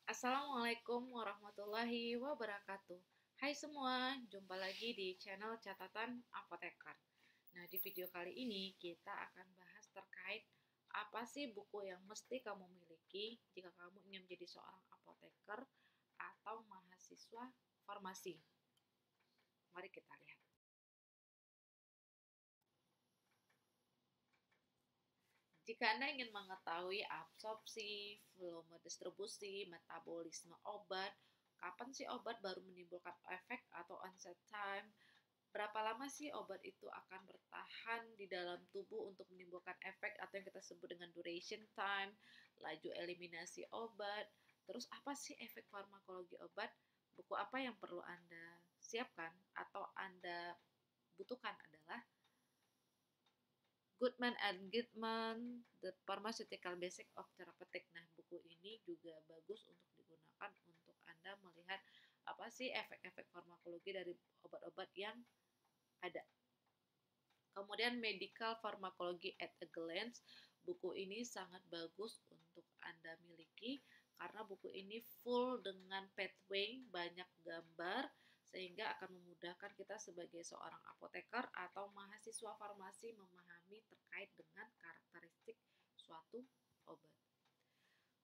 Assalamualaikum warahmatullahi wabarakatuh. Hai semua, jumpa lagi di channel catatan apoteker. Nah, di video kali ini kita akan bahas terkait apa sih buku yang mesti kamu miliki jika kamu ingin menjadi seorang apoteker atau mahasiswa farmasi. Mari kita lihat. Jika Anda ingin mengetahui absorpsi, volume distribusi, metabolisme obat, kapan sih obat baru menimbulkan efek atau onset time, berapa lama sih obat itu akan bertahan di dalam tubuh untuk menimbulkan efek atau yang kita sebut dengan duration time, laju eliminasi obat, terus apa sih efek farmakologi obat, buku apa yang perlu Anda siapkan atau Anda butuhkan adalah Goodman and Gitman, The Pharmaceutical Basic of Therapeutic. Nah, buku ini juga bagus untuk digunakan untuk Anda melihat apa sih efek-efek farmakologi dari obat-obat yang ada. Kemudian Medical Pharmacology at a Glance, buku ini sangat bagus untuk Anda miliki karena buku ini full dengan pathway, banyak gambar, sehingga akan memudahkan kita sebagai seorang apoteker atau mahasiswa farmasi memahami terkait dengan karakteristik suatu obat.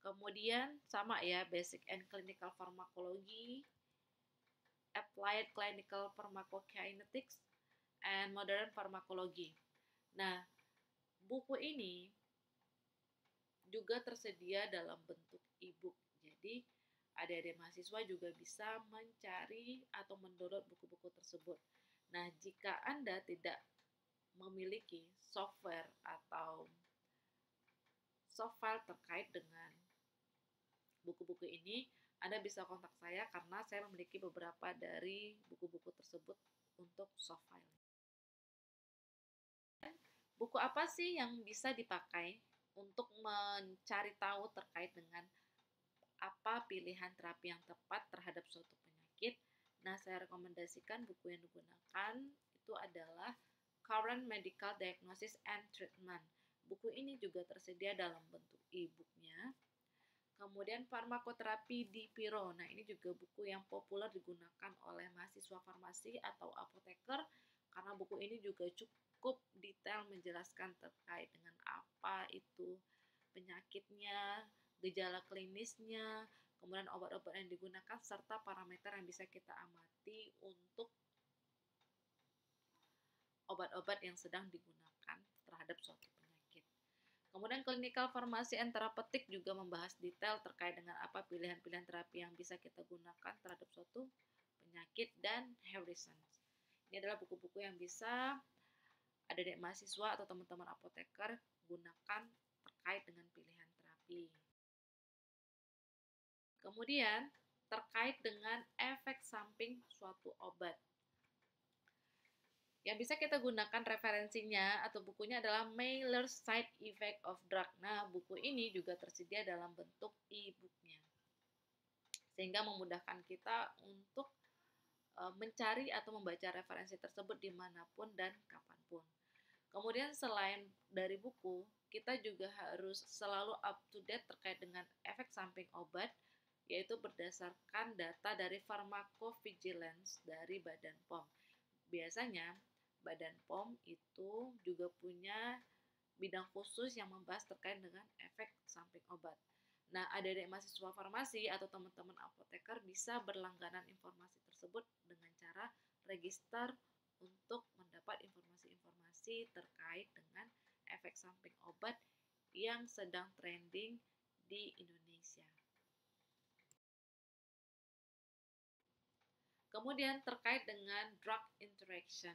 Kemudian sama ya, Basic and Clinical Pharmacology, Applied Clinical Pharmacokinetics, and Modern Pharmacology. Nah, buku ini juga tersedia dalam bentuk e-book. Jadi, adik-adik mahasiswa juga bisa mencari atau mendownload buku-buku tersebut. Nah, jika Anda tidak memiliki software atau soft file terkait dengan buku-buku ini, Anda bisa kontak saya karena saya memiliki beberapa dari buku-buku tersebut untuk soft file. Buku apa sih yang bisa dipakai untuk mencari tahu terkait dengan apa pilihan terapi yang tepat terhadap suatu penyakit? Nah, saya rekomendasikan buku yang digunakan itu adalah Current Medical Diagnosis and Treatment. Buku ini juga tersedia dalam bentuk e-booknya. Kemudian farmakoterapi di Piro. Nah, ini juga buku yang populer digunakan oleh mahasiswa farmasi atau apoteker karena buku ini juga cukup detail menjelaskan terkait dengan apa itu penyakitnya, gejala klinisnya, kemudian obat-obat yang digunakan serta parameter yang bisa kita amati untuk obat-obat yang sedang digunakan terhadap suatu penyakit. Kemudian clinical pharmacy and therapeutic juga membahas detail terkait dengan apa pilihan-pilihan terapi yang bisa kita gunakan terhadap suatu penyakit dan Harrison. Ini adalah buku-buku yang bisa adik-adik mahasiswa atau teman-teman apoteker gunakan terkait dengan pilihan terapi. Kemudian terkait dengan efek samping suatu obat. Yang bisa kita gunakan referensinya atau bukunya adalah Mailer's Side Effect of Drug. Nah, buku ini juga tersedia dalam bentuk e-booknya. Sehingga memudahkan kita untuk mencari atau membaca referensi tersebut dimanapun dan kapanpun. Kemudian selain dari buku, kita juga harus selalu up to date terkait dengan efek samping obat, yaitu berdasarkan data dari pharmacovigilance dari Badan POM. Biasanya Badan POM itu juga punya bidang khusus yang membahas terkait dengan efek samping obat. Nah, adik-adik mahasiswa farmasi atau teman-teman apoteker bisa berlangganan informasi tersebut dengan cara register untuk mendapat informasi-informasi terkait dengan efek samping obat yang sedang trending di Indonesia. Kemudian terkait dengan drug interaction,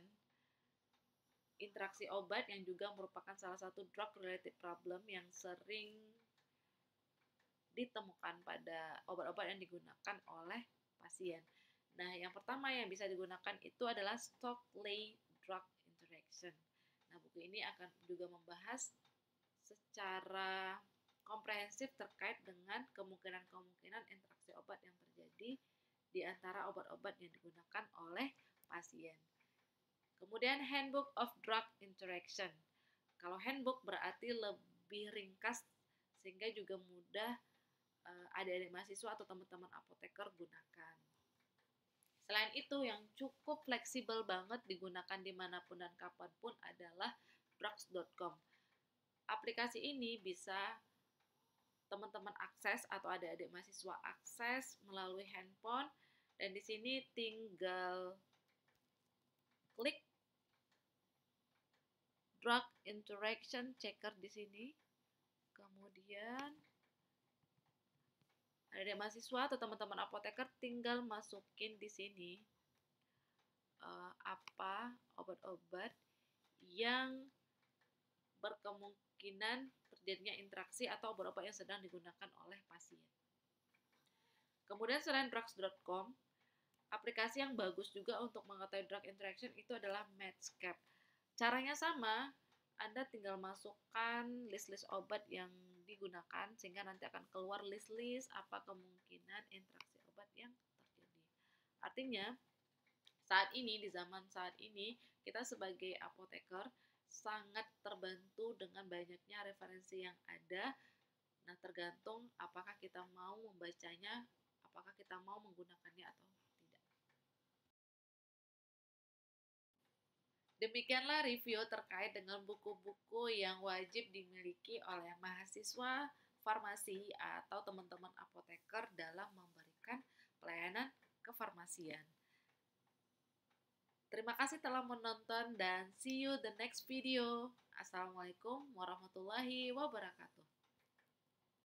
interaksi obat yang juga merupakan salah satu drug related problem yang sering ditemukan pada obat-obat yang digunakan oleh pasien. Nah, yang pertama yang bisa digunakan itu adalah Stokely drug interaction. Nah, buku ini akan juga membahas secara komprehensif terkait dengan kemungkinan-kemungkinan interaksi obat yang terjadi di antara obat-obat yang digunakan oleh pasien. Kemudian Handbook of Drug Interaction. Kalau handbook berarti lebih ringkas sehingga juga mudah adik-adik mahasiswa atau teman-teman apoteker gunakan. Selain itu, yang cukup fleksibel banget digunakan dimanapun dan kapanpun adalah drugs.com. Aplikasi ini bisa teman-teman akses atau adik-adik mahasiswa akses melalui handphone, dan di sini tinggal klik drug interaction checker di sini. Kemudian adik-adik mahasiswa atau teman-teman apoteker tinggal masukin di sini apa obat-obat yang berkemungkinan terjadinya interaksi atau obat-obat yang sedang digunakan oleh pasien. Kemudian selain drugs.com, aplikasi yang bagus juga untuk mengetahui drug interaction itu adalah Medscape. Caranya sama, Anda tinggal masukkan list-list obat yang digunakan sehingga nanti akan keluar list-list apa kemungkinan interaksi obat yang terjadi. Artinya, di zaman saat ini, kita sebagai apoteker sangat terbantu dengan banyaknya referensi yang ada. Nah, tergantung apakah kita mau membacanya, apakah kita mau menggunakannya atau tidak. Demikianlah review terkait dengan buku-buku yang wajib dimiliki oleh mahasiswa farmasi atau teman-teman apoteker dalam memberikan pelayanan kefarmasian. Terima kasih telah menonton dan see you the next video. Assalamualaikum warahmatullahi wabarakatuh.